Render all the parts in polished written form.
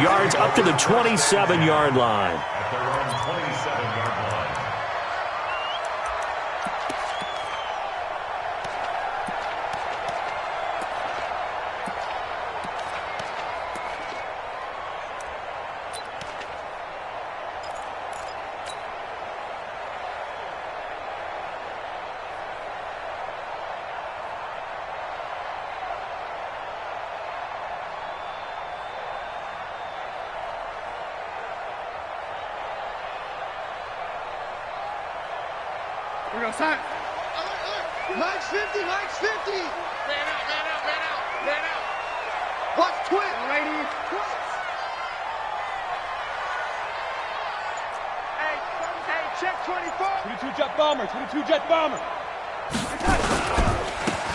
yards up to the 27-yard line. At their own 27-yard line. We're going to sign. Mike's 50, Mike's 50. Man out. Watch twist. Ladies. Hey, check 24. 22 jet bomber, 22 jet bomber.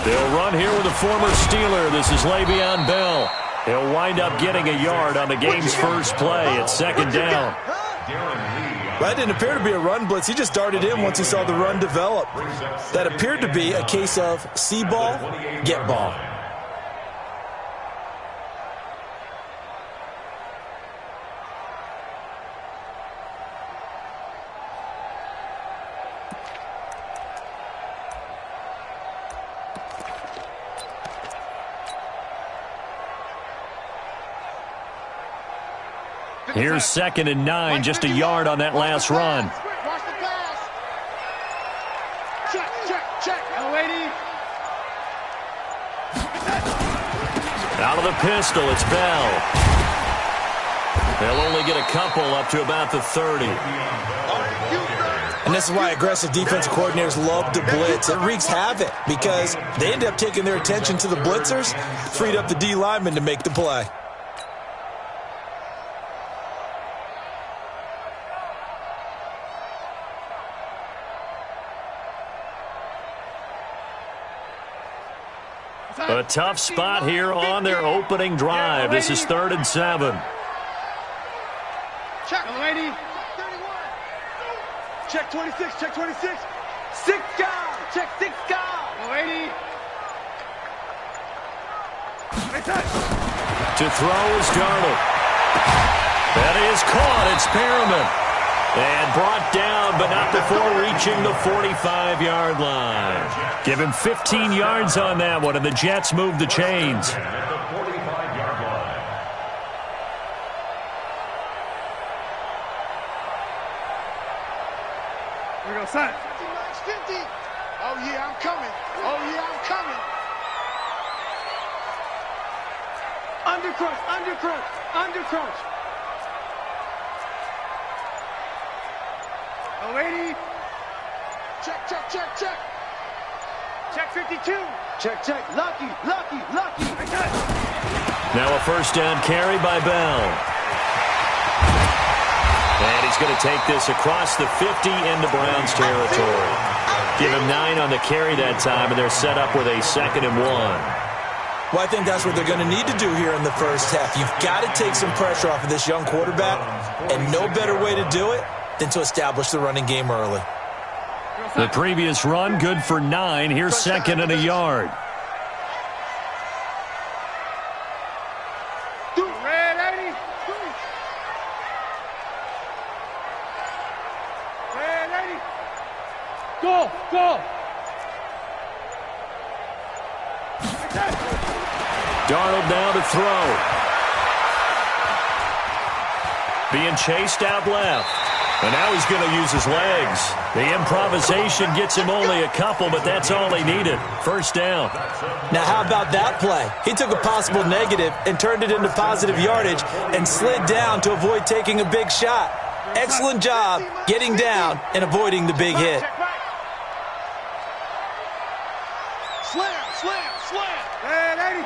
They'll run here with a former Steeler. This is Le'Veon Bell. He'll wind up getting a yard on the game's first play. It's second down. That didn't appear to be a run blitz. He just darted in once he saw the run develop. That appeared to be a case of see ball, get ball. Here's 2nd and 9, just a yard on that last run. Watch the pass. Check. Oh, lady. Out of the pistol, it's Bell. They'll only get a couple up to about the 30. And this is why aggressive defensive coordinators love to blitz. It wreaks havoc because they end up taking their attention to the blitzers, freed up the D lineman to make the play. A tough spot here on their opening drive. This is 3rd and 7. Check. Lady. 31. Check 26. 6 guard. Check 6 guard. Lady. To throw is Darnold. That is caught. It's Perriman. And brought down, but not before reaching the 45-yard line. Give him 15 yards on that one, and the Jets move the chains. At the 45-yard line. We're going to sign. Mike's 50. Oh, yeah, I'm coming. Undercrunch. Oh, lady. Check. Check 52. Check. Lucky. Now a first down carry by Bell. And he's going to take this across the 50 into Browns territory. Give him 9 on the carry that time, and they're set up with a 2nd and 1. Well, I think that's what they're going to need to do here in the first half. You've got to take some pressure off of this young quarterback, and no better way to do it than to establish the running game early. The previous run, good for 9. Here's 2nd and a yard. Go. Darnold now to throw. Being chased out left. And now he's going to use his legs. The improvisation gets him only a couple, but that's all he needed. First down. Now, how about that play? He took a possible negative and turned it into positive yardage and slid down to avoid taking a big shot. Excellent job getting down and avoiding the big hit. Slam. Hey, lady.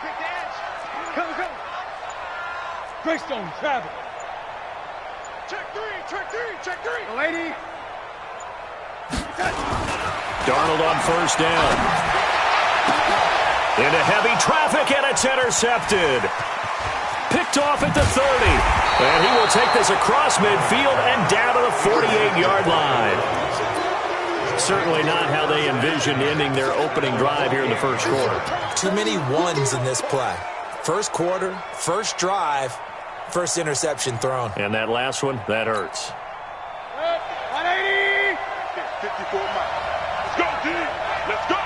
Big edge. Come. Greystone, travel. Check three. Lady. Darnold on first down. Into heavy traffic, and it's intercepted. Picked off at the 30. And he will take this across midfield and down to the 48-yard line. Certainly not how they envisioned ending their opening drive here in the first quarter. Too many ones in this play. First quarter, first drive, first interception thrown. And that last one, that hurts. 180! 54 miles. Let's go, D. Let's go.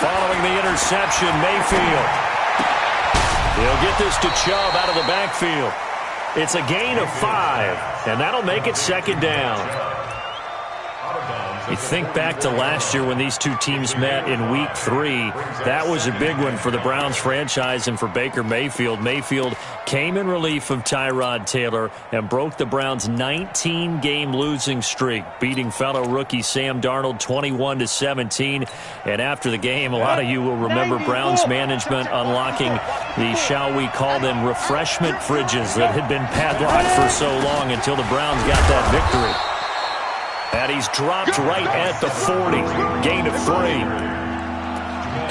Following the interception, Mayfield. He'll get this to Chubb out of the backfield. It's a gain of 5, and that'll make it second down. You think back to last year when these two teams met in Week 3. That was a big one for the Browns franchise and for Baker Mayfield. Mayfield came in relief of Tyrod Taylor and broke the Browns' 19-game losing streak, beating fellow rookie Sam Darnold 21-17. And after the game, a lot of you will remember Browns management unlocking the, shall we call them, refreshment fridges that had been padlocked for so long until the Browns got that victory. And he's dropped right at the 40. Gain of 3.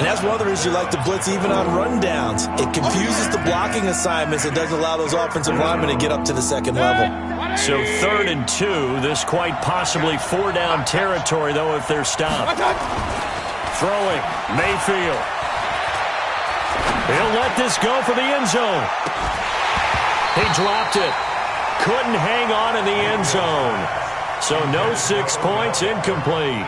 And that's one of the reasons you like to blitz even on rundowns. It confuses the blocking assignments. It doesn't allow those offensive linemen to get up to the second level. So 3rd and 2. This quite possibly 4-down territory, though, if they're stopped. Throwing. Mayfield. He'll let this go for the end zone. He dropped it. Couldn't hang on in the end zone. So no 6 points, incomplete.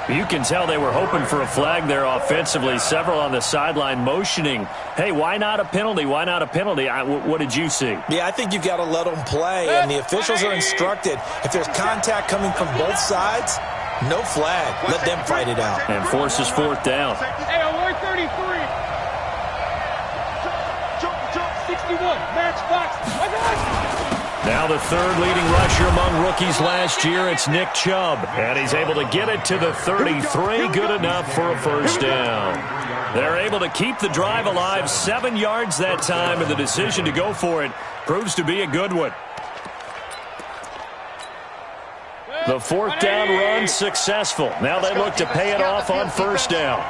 You can tell they were hoping for a flag there offensively. Several on the sideline motioning, hey, why not a penalty? Why not a penalty? What did you see? Yeah, I think you've got to let them play, and the officials are instructed. If there's contact coming from both sides, no flag. Let them fight it out. And forces 4th down. Hey, on 133. 61. Match box. Now the 3rd leading rusher among rookies last year, it's Nick Chubb. And he's able to get it to the 33, good enough for a first down. They're able to keep the drive alive, 7 yards that time, and the decision to go for it proves to be a good one. The 4th down run successful. Now they look to pay it off on first down.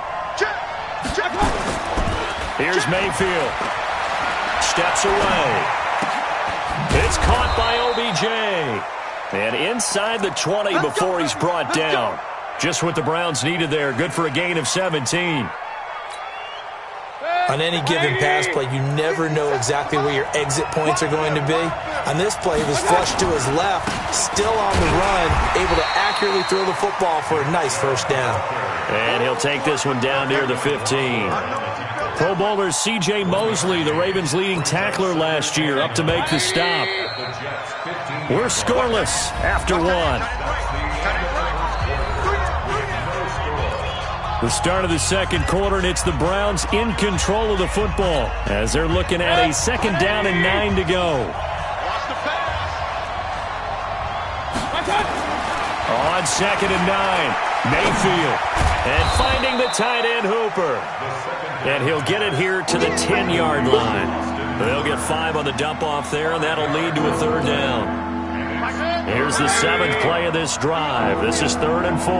Here's Mayfield. Steps away. It's caught by OBJ. And inside the 20 before he's brought down. Just what the Browns needed there. Good for a gain of 17. On any given pass play, you never know exactly where your exit points are going to be. On this play, he was flushed to his left, still on the run, able to accurately throw the football for a nice first down. And he'll take this one down near the 15. Pro Bowler C.J. Mosley, the Ravens' leading tackler last year, up to make the stop. We're scoreless after 1. The start of the second quarter, and it's the Browns in control of the football as they're looking at a 2nd down and 9 to go. On 2nd and 9, Mayfield. And finding the tight end, Hooper. And he'll get it here to the 10-yard line. They'll get 5 on the dump-off there, and that'll lead to a 3rd down. Here's the 7th play of this drive. This is 3rd and 4.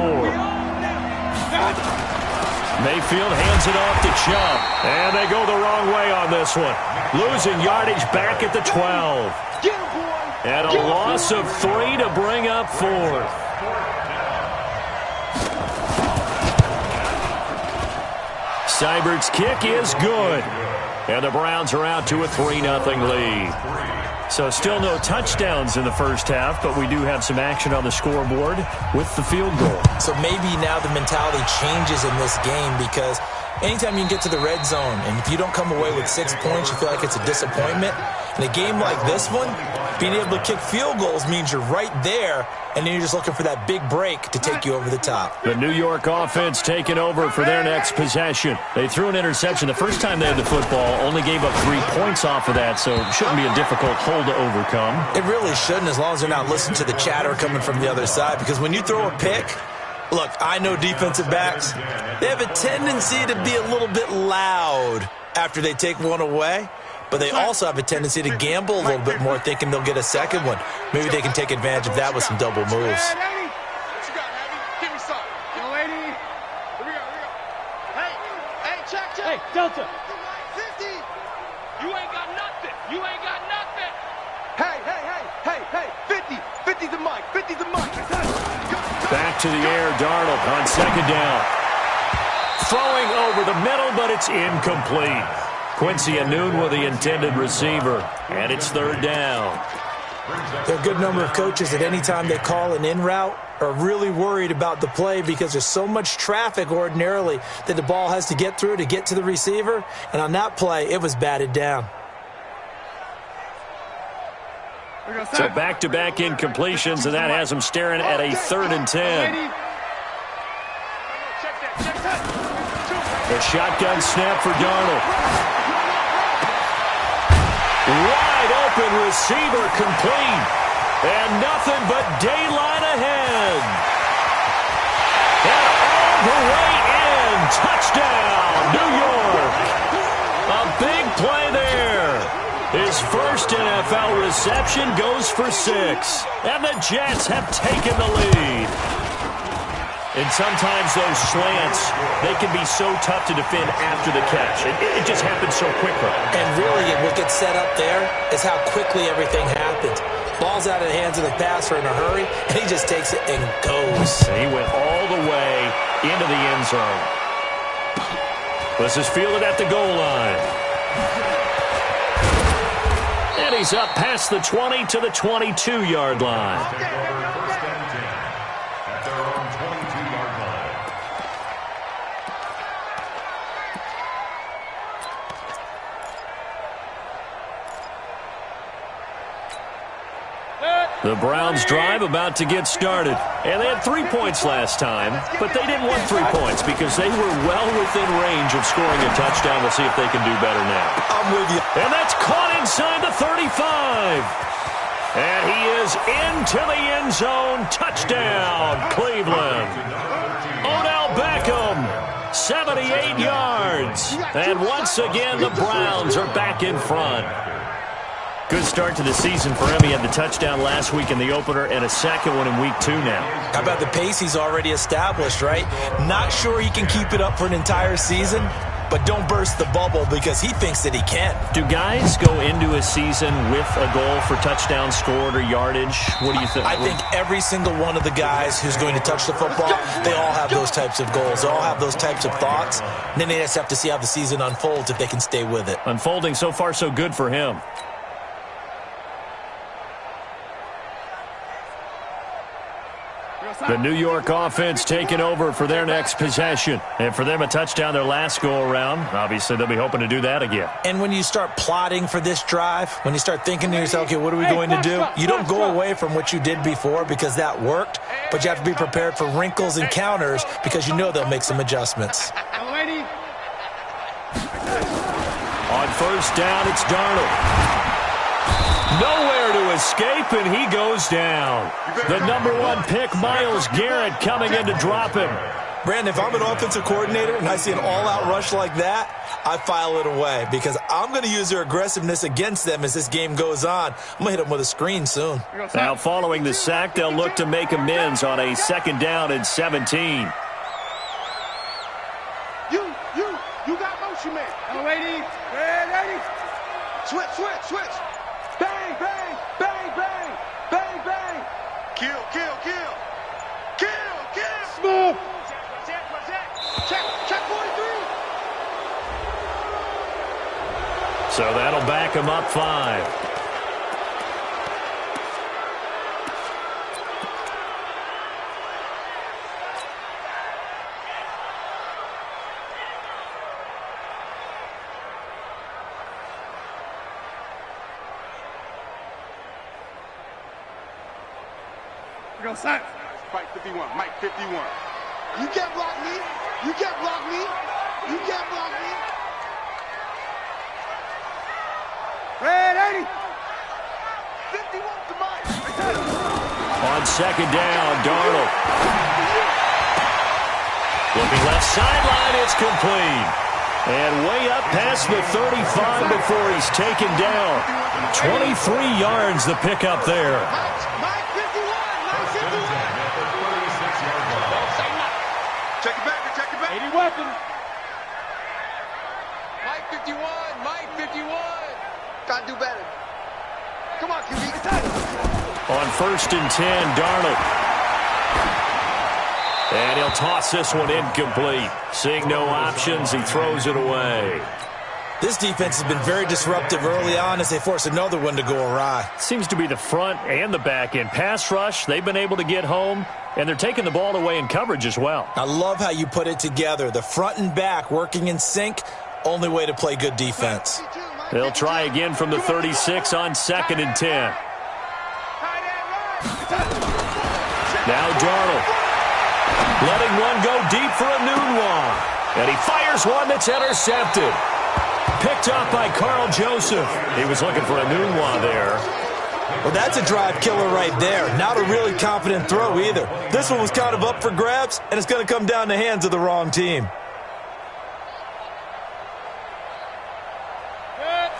Mayfield hands it off to Chubb. And they go the wrong way on this one. Losing yardage back at the 12. And a loss of 3 to bring up 4th. Seibert's kick is good. And the Browns are out to a 3-0 lead. So still no touchdowns in the first half, but we do have some action on the scoreboard with the field goal. So maybe now the mentality changes in this game because anytime you can get to the red zone and if you don't come away with 6 points, you feel like it's a disappointment. In a game like this one, being able to kick field goals means you're right there, and then you're just looking for that big break to take you over the top. The New York offense taking over for their next possession. They threw an interception the first time they had the football, only gave up 3 points off of that, so it shouldn't be a difficult hole to overcome. It really shouldn't, as long as they're not listening to the chatter coming from the other side, because when you throw a pick, look, I know defensive backs, they have a tendency to be a little bit loud after they take one away. But they also have a tendency to gamble a little bit more, thinking they'll get a second one. Maybe they can take advantage of that with some double moves. What you got, Abby? Give me some. Yo, lady. Here we go. Hey, check. Hey, Delta. 50. You ain't got nothing. You ain't got nothing. Hey. 50. 50's the mic. 50's the mic. Back to the air, Darnold on 2nd down. Throwing over the middle, but it's incomplete. Quincy Anoon with the intended receiver, and it's third down. There are a good number of coaches at any time they call an in route are really worried about the play because there's so much traffic ordinarily that the ball has to get through to get to the receiver. And on that play, it was batted down. So back-to-back incompletions, and that has them staring at a 3rd and 10. The shotgun snap for Darnold. Wide open receiver complete. And nothing but daylight ahead. And all the way in. Touchdown, New York. A big play there. His first NFL reception goes for 6. And the Jets have taken the lead. And sometimes those slants, they can be so tough to defend after the catch. It just happens so quickly. And really, what gets set up there is how quickly everything happens. Ball's out of the hands of the passer in a hurry, and he just takes it and goes. And he went all the way into the end zone. This is fielded at the goal line. And he's up past the 20 to the 22-yard line. The Browns drive about to get started. And they had 3 points last time, but they didn't want 3 points because they were well within range of scoring a touchdown. We'll see if they can do better now. I'm with you. And that's caught inside the 35. And he is into the end zone. Touchdown, Cleveland. Odell Beckham, 78 yards. And once again, the Browns are back in front. Good start to the season for him. He had the touchdown last week in the opener and a second one in week 2 now. How about the pace he's already established, right? Not sure he can keep it up for an entire season, but don't burst the bubble because he thinks that he can. Do guys go into a season with a goal for touchdown scored or yardage? What do you think? I think every single one of the guys who's going to touch the football, they all have those types of goals. They all have those types of thoughts. And then they just have to see how the season unfolds if they can stay with it. Unfolding so far so good for him. The New York offense taking over for their next possession. And for them, a touchdown their last go-around. Obviously, they'll be hoping to do that again. And when you start plotting for this drive, when you start thinking to yourself, okay, what are we going to do? You don't go away from what you did before because that worked, but you have to be prepared for wrinkles and counters because you know they'll make some adjustments. On first down, it's Darnold. Nowhere to escape, and he goes down. The #1 pick, Myles Garrett, coming in to drop him. Brandon, if I'm an offensive coordinator and I see an all-out rush like that, I file it away because I'm going to use their aggressiveness against them as this game goes on. I'm going to hit them with a screen soon. Now, following the sack, they'll look to make amends on a 2nd down and 17. You got motion, man. Oh, lady. Switch. Bang, bang, bang, bang, bang, bang. Kill. Smooth. Check 43. So that'll back him up 5. Fight 51, Mike 51. You can't block me. You can't block me. Red 80. 51 to Mike. On 2nd down, Darnold. Looking left sideline, it's complete. And way up past the 35 before he's taken down. 23 yards the pickup there. Check it back. 80 weapons. Mike 51. Gotta do better. Come on, QB. On 1st and 10, Darnold. And he'll toss this one incomplete. Seeing no options, he throws it away. This defense has been very disruptive early on as they force another one to go awry. Seems to be the front and the back end. Pass rush, they've been able to get home, and they're taking the ball away in coverage as well. I love how you put it together. The front and back working in sync, only way to play good defense. They'll try again from the 36 on 2nd and 10. Now Darnold. Letting one go deep for a noon one. And he fires one that's intercepted. Picked up by Carl Joseph. He was looking for a Nunwa there. Well, that's a drive killer right there. Not a really confident throw either. This one was kind of up for grabs, and it's going to come down the hands of the wrong team.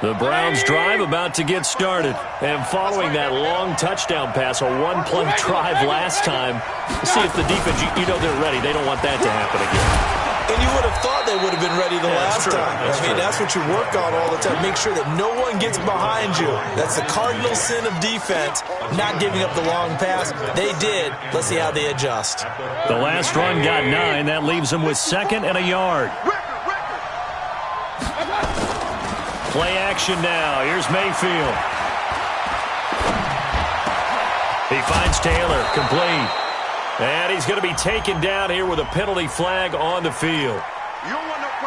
The Browns drive about to get started. And following that long touchdown pass, a one-play drive last time, see if the defense, you know they're ready. They don't want that to happen again. And you would have thought they would have been ready the last time. That's what you work on all the time. Make sure that no one gets behind you. That's the cardinal sin of defense, not giving up the long pass. They did. Let's see how they adjust. The last run got 9. That leaves them with 2nd and a yard. Play action now. Here's Mayfield. He finds Taylor, complete. And he's going to be taken down here with a penalty flag on the field.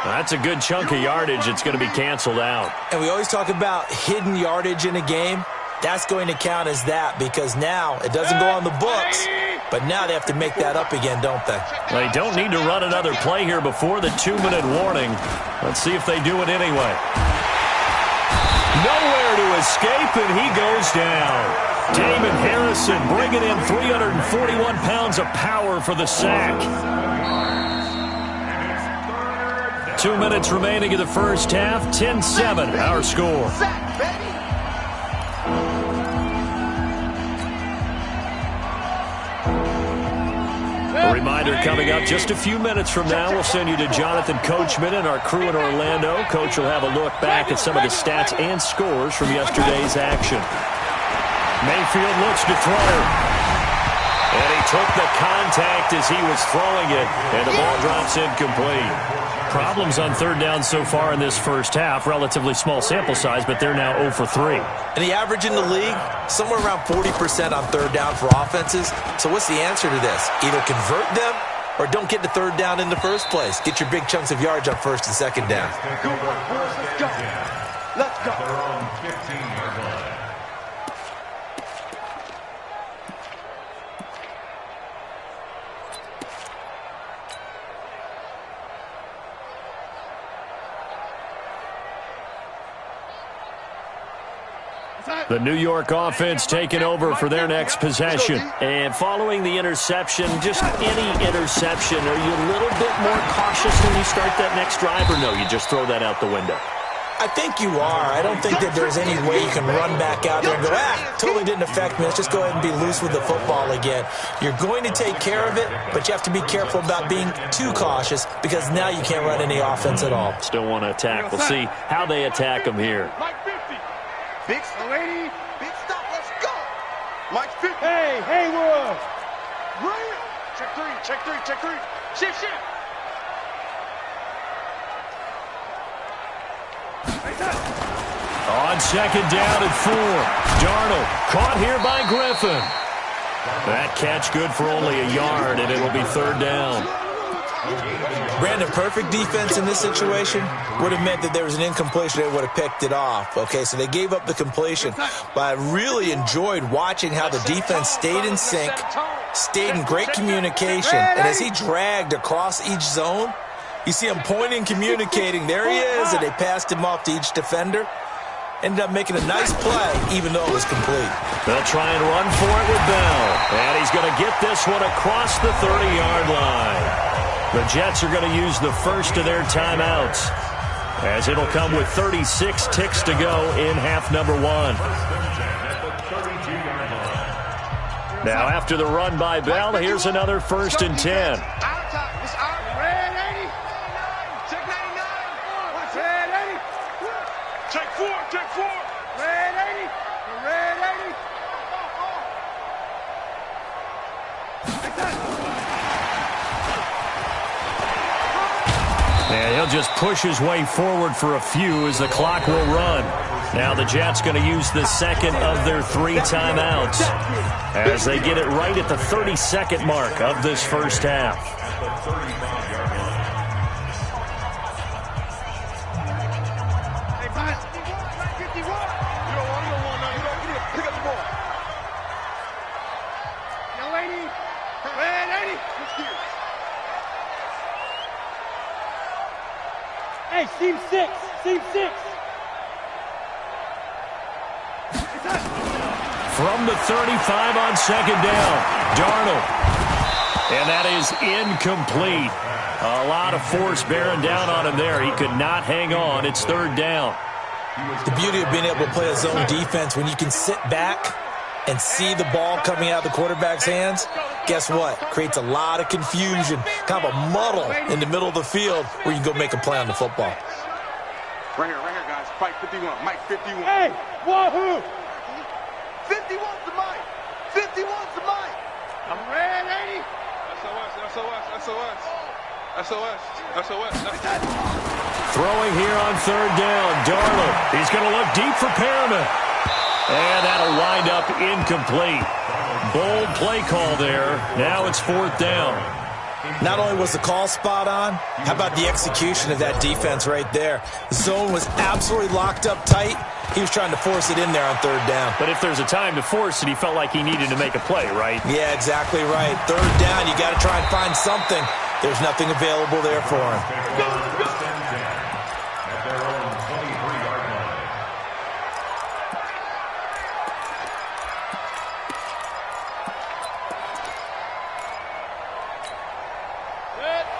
That's a good chunk of yardage. It's going to be canceled out. And we always talk about hidden yardage in a game. That's going to count as that because now it doesn't go on the books, but now they have to make that up again, don't they? They don't need to run another play here before the 2-minute warning. Let's see if they do it anyway. Nowhere to escape, and he goes down. Damon Harrison bringing in 341 pounds of power for the sack. 2 minutes remaining in the first half. 10-7, our score. A reminder coming up just a few minutes from now. We'll send you to Jonathan Coachman and our crew in Orlando. Coach will have a look back at some of the stats and scores from yesterday's action. Mayfield looks to throw. And he took the contact as he was throwing it, and the ball drops incomplete. Problems on 3rd down so far in this first half. Relatively small sample size, but they're now 0 for 3. And the average in the league, somewhere around 40% on 3rd down for offenses. So what's the answer to this? Either convert them or don't get to 3rd down in the first place. Get your big chunks of yards on 1st and 2nd down. Good work, boys. Let's go. Let's go. They're on 15-yard line. The New York offense taking over for their next possession. And following the interception, just any interception, are you a little bit more cautious when you start that next drive, or no, you just throw that out the window? I think you are. I don't think that there's any way you can run back out there and go, totally didn't affect me. Let's just go ahead and be loose with the football again. You're going to take care of it, but you have to be careful about being too cautious because now you can't run any offense at all. Still want to attack. We'll see how they attack them here. Big lady, big stop, let's go. Mike 50. Hey, Haywood. Right. Check 3, check 3, check 3. Shift, shift. On 2nd down and 4. Darnold caught here by Griffin. That catch good for only a yard, and it'll be 3rd down. Brandon, perfect defense in this situation would have meant that there was an incompletion. They would have picked it off. Okay, so they gave up the completion. But I really enjoyed watching how the defense stayed in sync, stayed in great communication. And as he dragged across each zone, you see him pointing, communicating. There he is, and they passed him off to each defender. Ended up making a nice play, even though it was complete. They'll try and run for it with Bell. And he's going to get this one across the 30-yard line. The Jets are going to use the first of their timeouts, as it'll come with 36 ticks to go in half number 1. Now, after the run by Bell, here's another 1st and 10. Check 4, check 4. Red 80, red 80. And he'll just push his way forward for a few as the clock will run. Now the Jets going to use the second of their 3 timeouts as they get it right at the 30-second mark of this first half. Hey, team 6, team 6. From the 35 on second down, Darnold. And that is incomplete. A lot of force bearing down on him there. He could not hang on. It's third down. The beauty of being able to play a zone defense, when you can sit back and see the ball coming out of the quarterback's hands, guess what? Creates a lot of confusion, kind of a muddle in the middle of the field where you can go make a play on the football. Right here, guys. Fight 51. Mike 51. Hey, wahoo! 51's the Mike. 51's the Mike. I'm ready. SOS. Throwing here on third down, Darnold. He's going to look deep for Perriman. And that'll wind up incomplete. Bold play call there. Now it's fourth down. Not only was the call spot on, how about the execution of that defense right there? The zone was absolutely locked up tight. He was trying to force it in there on third down. But if there's a time to force it, he felt like he needed to make a play, right? Yeah, exactly right. Third down, you got to try and find something. There's nothing available there for him.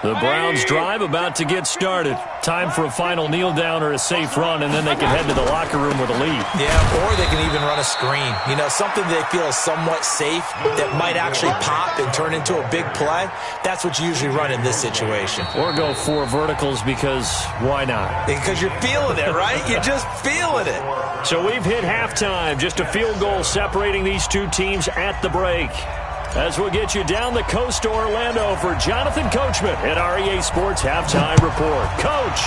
The Browns drive about to get started. Time for a final kneel down or a safe run, and then they can head to the locker room with a lead. Yeah, or they can even run a screen. You know, something they feel is somewhat safe that might actually pop and turn into a big play. That's what you usually run in this situation. Or go 4 verticals because why not? Because you're feeling it, right? You're just feeling it. So we've hit halftime. Just a field goal separating these two teams at the break. As we'll get you down the coast to Orlando for Jonathan Coachman at REA Sports Halftime Report. Coach!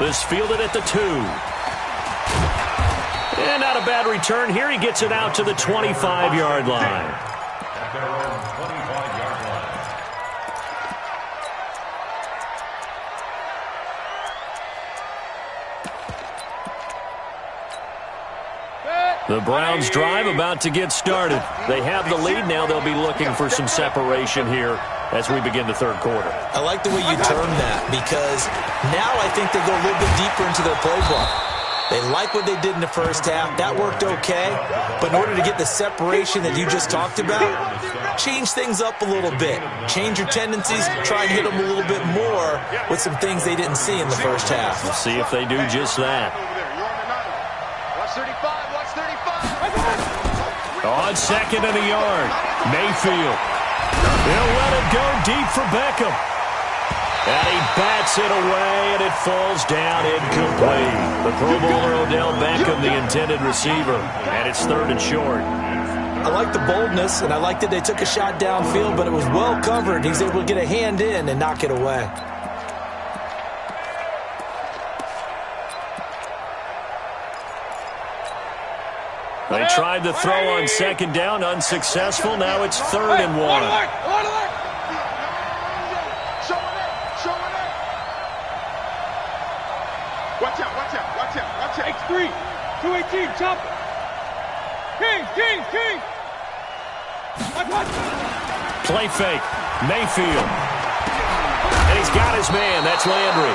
This fielded at the 2. And not a bad return here. He gets it out to the 25-yard line. The Browns drive about to get started. They have the lead. Now they'll be looking for some separation here as we begin the third quarter. I like the way you termed that because now I think they go a little bit deeper into their playbook. They like what they did in the first half. That worked okay. But in order to get the separation that you just talked about, change things up a little bit. Change your tendencies. Try and hit them a little bit more with some things they didn't see in the first half. We'll see if they do just that. Watch 35. On second and a yard, Mayfield. He'll let it go deep for Beckham. And he bats it away, and it falls down incomplete. The Pro Bowler Odell Beckham, the intended receiver. And it's third and short. I like the boldness, and I like that they took a shot downfield, but it was well covered. He's able to get a hand in and knock it away. They tried to throw on second down, unsuccessful. Now it's third and 1. Watch out. X3, 218, chop it. King. Play fake, Mayfield. And he's got his man, that's Landry.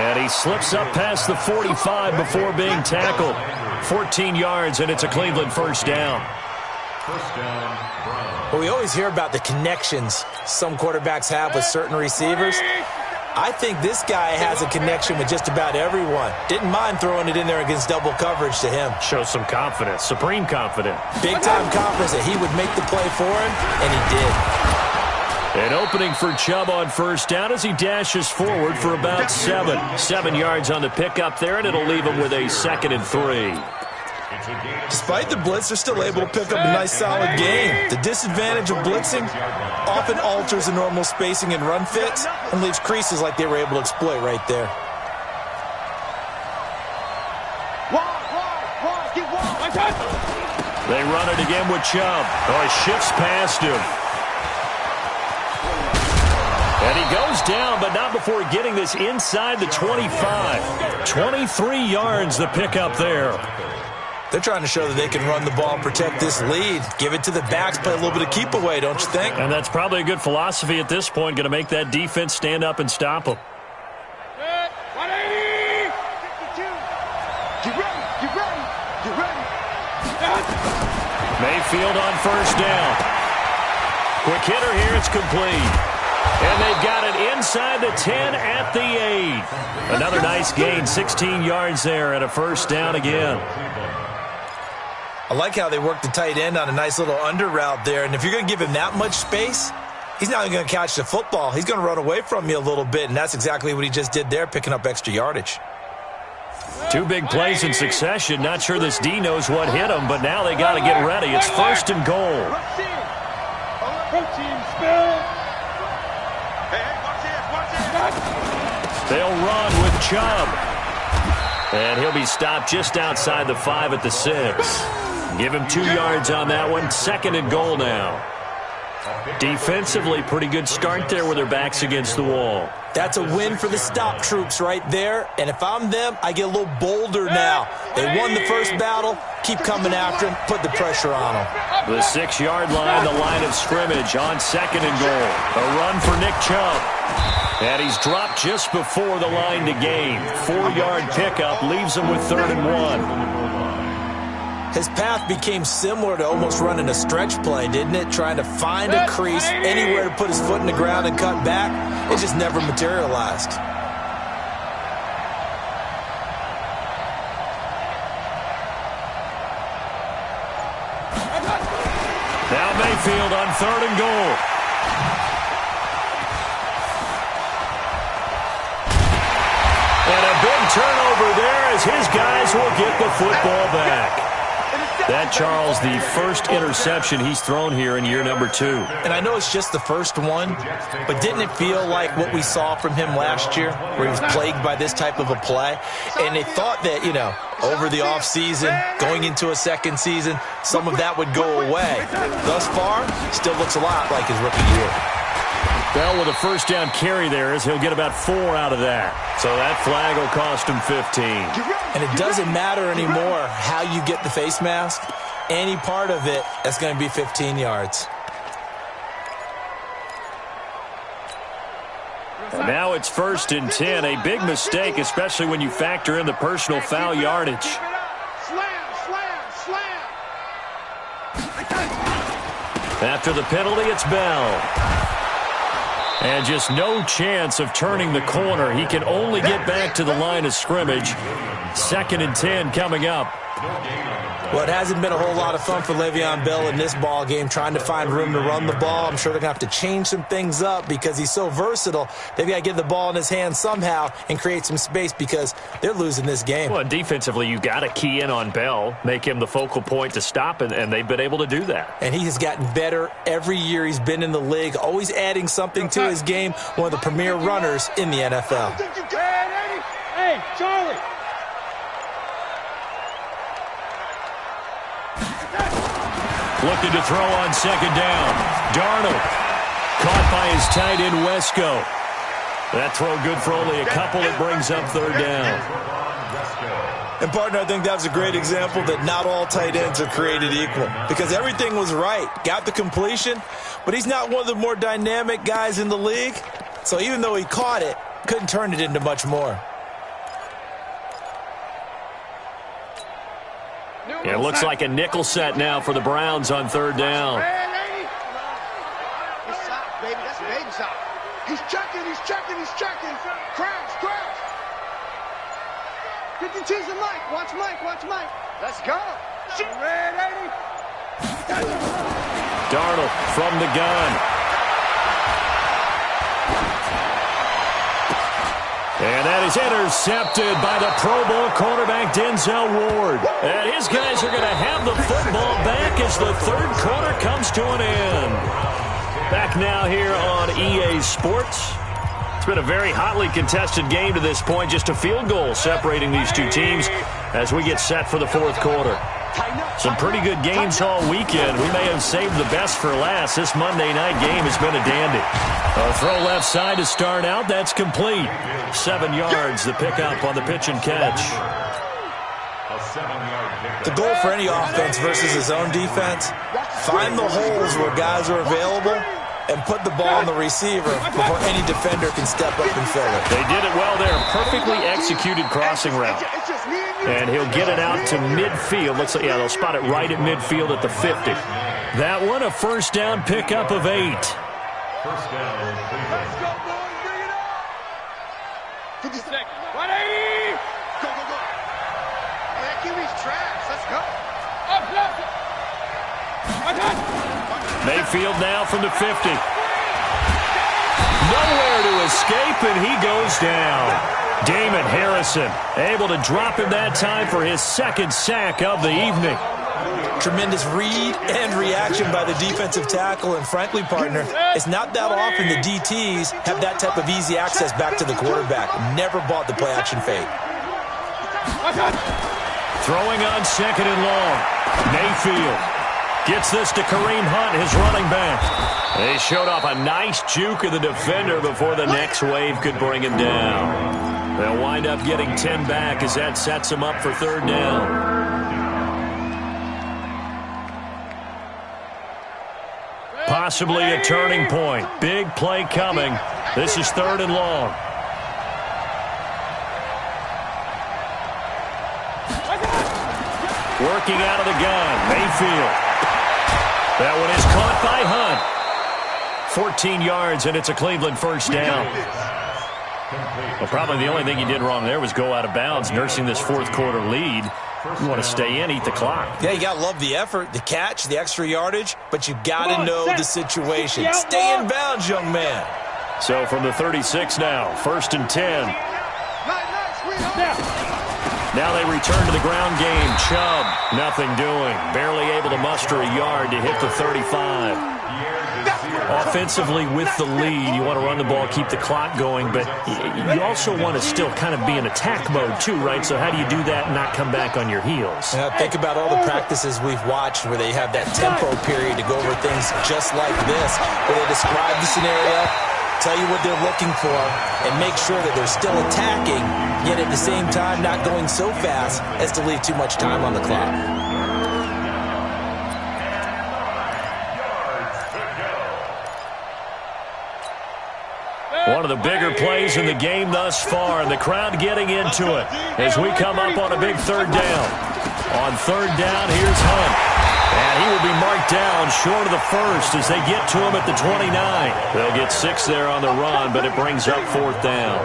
And he slips up past the 45 before being tackled. 14 yards, and it's a Cleveland first down. Well, we always hear about the connections some quarterbacks have with certain receivers. I think this guy has a connection with just about everyone. Didn't mind throwing it in there against double coverage to him. Shows some confidence, supreme confidence. Big-time confidence that he would make the play for him, and he did. An opening for Chubb on first down as he dashes forward for about 7. 7 yards on the pickup there, and it'll leave him with a 2nd and 3. Despite the blitz, they're still able to pick up a nice, solid gain. The disadvantage of blitzing often alters the normal spacing and run fits and leaves creases like they were able to exploit right there. They run it again with Chubb. Oh, he shifts past him. And he goes down, but not before getting this inside the 25. 23 yards the pickup there. They're trying to show that they can run the ball and protect this lead. Give it to the backs, play a little bit of keep away, don't you think? And that's probably a good philosophy at this point, going to make that defense stand up and stop them. 180! 52! Get ready! Get ready! Get ready! Mayfield on first down. Quick hitter here, it's complete. And they've got it inside the 10 at the 8. Another nice gain, 16 yards there and a first down again. I like how they work the tight end on a nice little under route there. And if you're going to give him that much space, he's not going to catch the football. He's going to run away from you a little bit, and that's exactly what he just did there, picking up extra yardage. 2 big plays in succession. Not sure this D knows what hit him, but now they got to get ready. It's first and goal. Protein spill! They'll run with Chubb. And he'll be stopped just outside the 5 at the 6. Give him 2 yards on that one. Second and goal now. Defensively, pretty good start there with their backs against the wall. That's a win for the stop troops right there. And if I'm them, I get a little bolder now. They won the first battle. Keep coming after them. Put the pressure on them. The 6-yard line, the line of scrimmage on second and goal. A run for Nick Chubb. And he's dropped just before the line to gain. 4-yard pickup leaves him with 3rd and 1. His path became similar to almost running a stretch play, didn't it? Trying to find a crease, anywhere to put his foot in the ground and cut back. It just never materialized. Now Mayfield on 3rd and goal. And a big turnover there as his guys will get the football back. That, Charles, the first interception he's thrown here in year number 2. And I know it's just the first one, but didn't it feel like what we saw from him last year, where he was plagued by this type of a play? And they thought that, you know, over the offseason, going into a second season, some of that would go away. Thus far, still looks a lot like his rookie year. Bell with a first down carry there as he'll get about 4 out of that. So that flag will cost him 15. And it doesn't matter anymore how you get the face mask. Any part of it, that's going to be 15 yards. And now it's 1st and 10. A big mistake, especially when you factor in the personal foul yardage. After the penalty, it's Bell. And just no chance of turning the corner. He can only get back to the line of scrimmage. 2nd and 10 coming up. Well, it hasn't been a whole lot of fun for Le'Veon Bell in this ball game, trying to find room to run the ball. I'm sure they're going to have to change some things up because he's so versatile. They've got to get the ball in his hands somehow and create some space because they're losing this game. Well, defensively, you got to key in on Bell, make him the focal point to stop, and they've been able to do that. And he has gotten better every year he's been in the league, always adding something to his game, one of the premier runners in the NFL. Hey, Charlie! Looking to throw on 2nd down. Darnold caught by his tight end Wesco. That throw good for only a couple. It brings up 3rd down. And, partner, I think that was a great example that not all tight ends are created equal because everything was right. Got the completion, but he's not one of the more dynamic guys in the league. So even though he caught it, couldn't turn it into much more. It looks like a nickel set now for the Browns on 3rd down. He's checking. Crash. 52's a Mike. Watch Mike. Let's go. Darnold from the gun. And that is intercepted by the Pro Bowl cornerback Denzel Ward. And his guys are going to have the football back as the third quarter comes to an end. Back now here on EA Sports. It's been a very hotly contested game to this point. Just a field goal separating these two teams as we get set for the fourth quarter. Some pretty good games all weekend. We may have saved the best for last. This Monday night game has been a dandy. A throw left side to start out. That's complete. 7 yards, the pickup on the pitch and catch. The goal for any offense versus his own defense, find the holes where guys are available and put the ball on the receiver before any defender can step up and fill it. They did it well there. Perfectly executed crossing route. And he'll get it out to midfield. Looks like, yeah, they'll spot it right at midfield at the 50. That one, a first down pickup of 8. First down, Let's go, boys. Bring it up. 50 seconds. 180. Go, go, go. Oh, that QB's trash. Let's go. Up, left. Mayfield now from the 50. Nowhere to escape, and he goes down. Damon Harrison able to drop him that time for his second sack of the evening. Tremendous read and reaction by the defensive tackle, and frankly, partner, it's not that often the DTs have that type of easy access back to the quarterback. Never bought the play-action fake. Throwing on second and long. Mayfield gets this to Kareem Hunt, his running back. They showed off a nice juke of the defender before the next wave could bring him down. They'll wind up getting 10 back as that sets them up for third down. Possibly a turning point. Big play coming. This is third and long. Working out of the gun. Mayfield. That one is caught by Hunt. 14 yards, and it's a Cleveland first down. Well, probably the only thing he did wrong there was go out of bounds, nursing this fourth quarter lead. You want to stay in, eat the clock. Yeah, you got to love the effort, the catch, the extra yardage, but you got to know the situation. Stay in bounds, young man. So from the 36 now, first and 10. Now they return to the ground game. Chubb, nothing doing. Barely able to muster a yard to hit the 35. Offensively with the lead, you want to run the ball, keep the clock going, but you also want to still kind of be in attack mode too, right? So how do you do that and not come back on your heels? Think about all the practices we've watched where they have that tempo period to go over things just like this, where they describe the scenario, tell you what they're looking for, and make sure that they're still attacking, yet at the same time not going so fast as to leave too much time on the clock. One of the bigger plays in the game thus far, and the crowd getting into it as we come up on a big third down. On third down, here's Hunt. And he will be marked down short of the first as they get to him at the 29. They'll get 6 there on the run, but it brings up fourth down.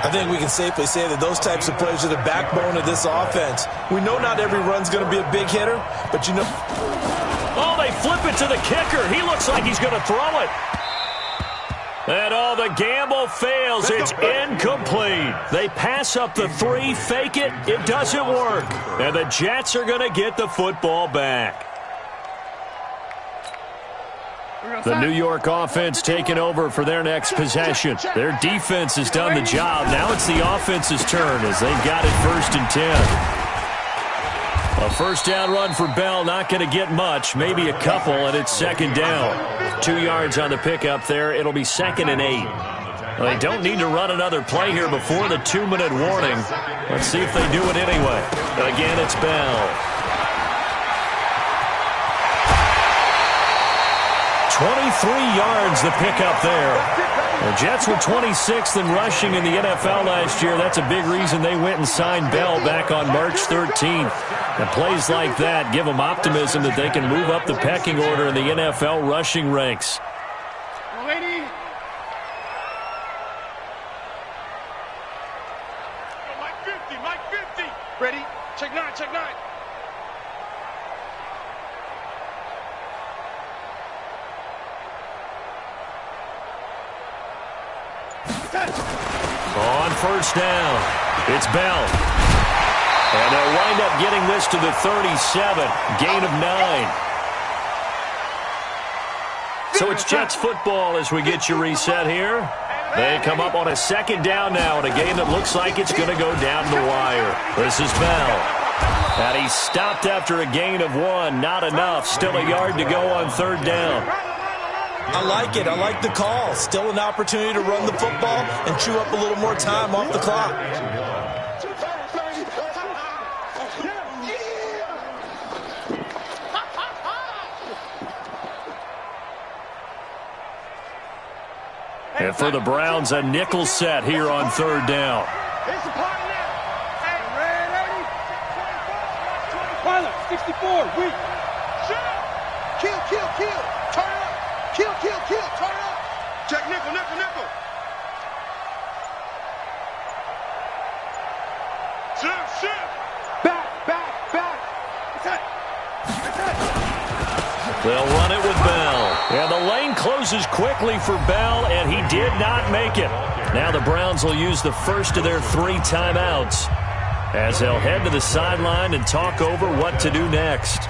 I think we can safely say that those types of plays are the backbone of this offense. We know not every run's going to be a big hitter, but you know... Oh, they flip it to the kicker. He looks like he's going to throw it. And the gamble fails. It's incomplete. They pass up the 3, fake it. It doesn't work. And the Jets are going to get the football back. The New York offense taking over for their next possession. Their defense has done the job. Now it's the offense's turn as they've got it first and 10. A first down run for Bell, not going to get much, maybe a couple, and it's second down. 2 yards on the pickup there. It'll be second and 8. Well, they don't need to run another play here before the 2-minute warning. Let's see if they do it anyway. Again, it's Bell. 23 yards the pickup there. The Jets were 26th in rushing in the NFL last year. That's a big reason they went and signed Bell back on March 13th. And plays like that give them optimism that they can move up the pecking order in the NFL rushing ranks. Lady. Mike 50. Ready? Check 9, check 9. On first down. It's Bell. And they'll wind up getting this to the 37. Gain of 9. So it's Jets football as we get you reset here. They come up on a second down now in a game that looks like it's going to go down the wire. This is Bell. And he stopped after a gain of 1. Not enough. Still a yard to go on third down. I like it. I like the call. Still an opportunity to run the football and chew up a little more time off the clock. And for the Browns, a nickel set here on third down. It's a party now. Hey, ready? 24, 64, weak. Shoot. Kill. Turn it up. Kill. Turn it up. Check nickel. Shoot. Back. That's it. They'll run it with Bell. And the lane closes quickly for Bell, and he did not make it. Now the Browns will use the first of their 3 timeouts as they'll head to the sideline and talk over what to do next.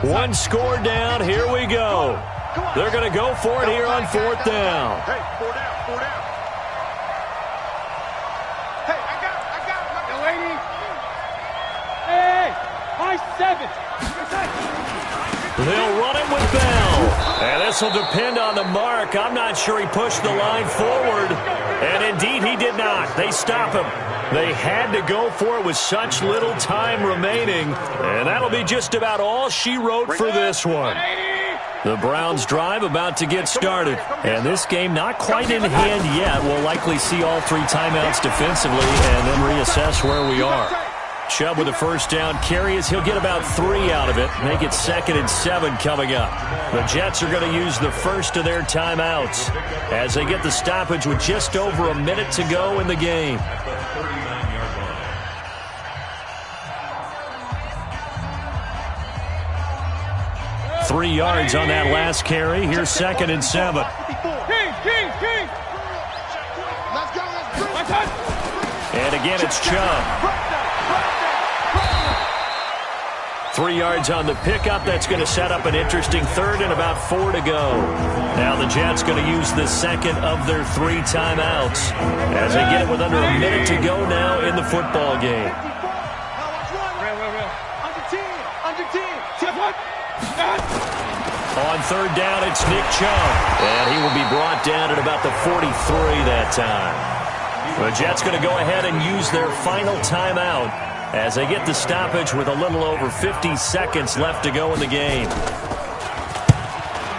One score down. Here we go. They're going to go for it here on fourth down. Hey, 4 down. Hey, I got it. Lady. Hey, high 7. They'll run it with Bell. And this will depend on the mark. I'm not sure he pushed the line forward. And indeed, he did not. They stop him. They had to go for it with such little time remaining. And that'll be just about all she wrote for this one. The Browns drive about to get started. And this game not quite in hand yet. We'll likely see all 3 timeouts defensively and then reassess where we are. Chubb with a first down carry as he'll get about 3 out of it. Make it 2nd and 7 coming up. The Jets are going to use the first of their timeouts as they get the stoppage with just over a minute to go in the game. 3 yards on that last carry. Here's 2nd and 7. King. Let's go. And again, it's Chubb. 3 yards on the pickup. That's going to set up an interesting third and about 4 to go. Now the Jets going to use the second of their 3 timeouts as they get it with under a minute to go now in the football game. On third down, it's Nick Chubb. And he will be brought down at about the 43 that time. The Jets going to go ahead and use their final timeout as they get the stoppage with a little over 50 seconds left to go in the game.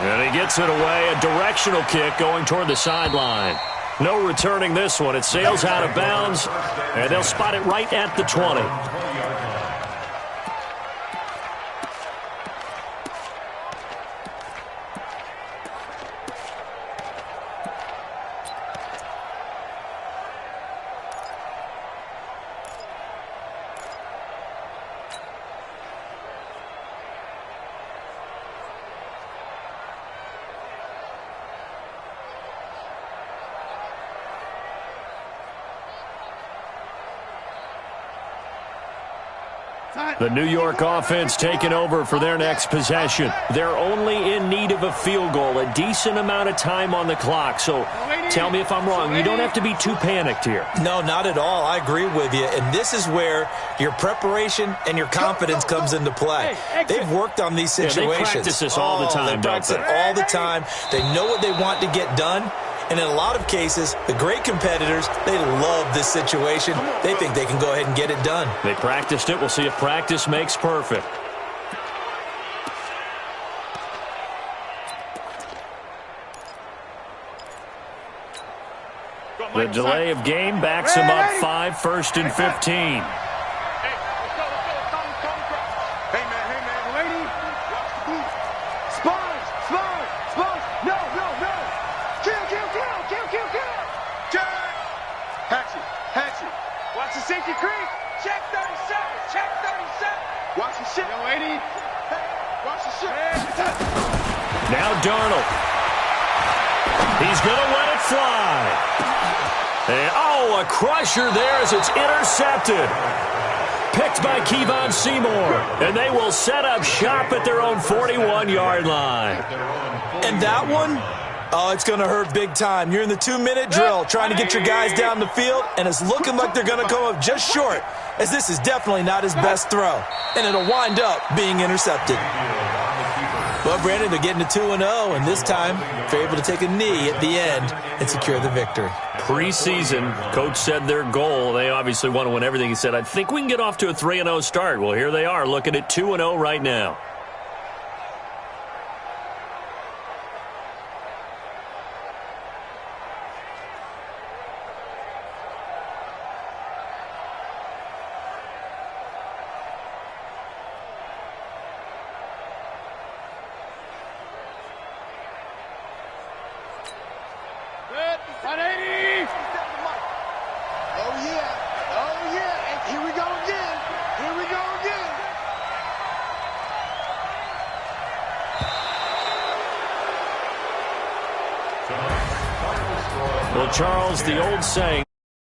And he gets it away. A directional kick going toward the sideline. No returning this one. It sails out of bounds, and they'll spot it right at the 20. The New York offense taking over for their next possession. They're only in need of a field goal, a decent amount of time on the clock. So tell me if I'm wrong. You don't have to be too panicked here. No, not at all. I agree with you. And this is where your preparation and your confidence comes into play. They've worked on these situations. Yeah, they practice this all the time, They practice it all the time. They know what they want to get done. And in a lot of cases, the great competitors, they love this situation. They think they can go ahead and get it done. They practiced it. We'll see if practice makes perfect. The delay of game backs him up 5, 1st and 15. safety creep. Check 37. Check 37. Watch the shit. Yo, 80. Hey, watch the shit. Now Darnold. He's going to let it fly. And, oh, a crusher there as it's intercepted. Picked by Kevon Seymour. And they will set up shop at their own 41-yard line. And that one, oh, it's going to hurt big time. You're in the 2-minute drill trying to get your guys down the field, and it's looking like they're going to come up just short, as this is definitely not his best throw. And it'll wind up being intercepted. Well, Brandon, they're getting to 2-0, and this time they're able to take a knee at the end and secure the victory. Preseason, coach said their goal, they obviously want to win everything. He said, I think we can get off to a 3-0 start. Well, here they are looking at 2-0 right now. Well, Charles, the old saying,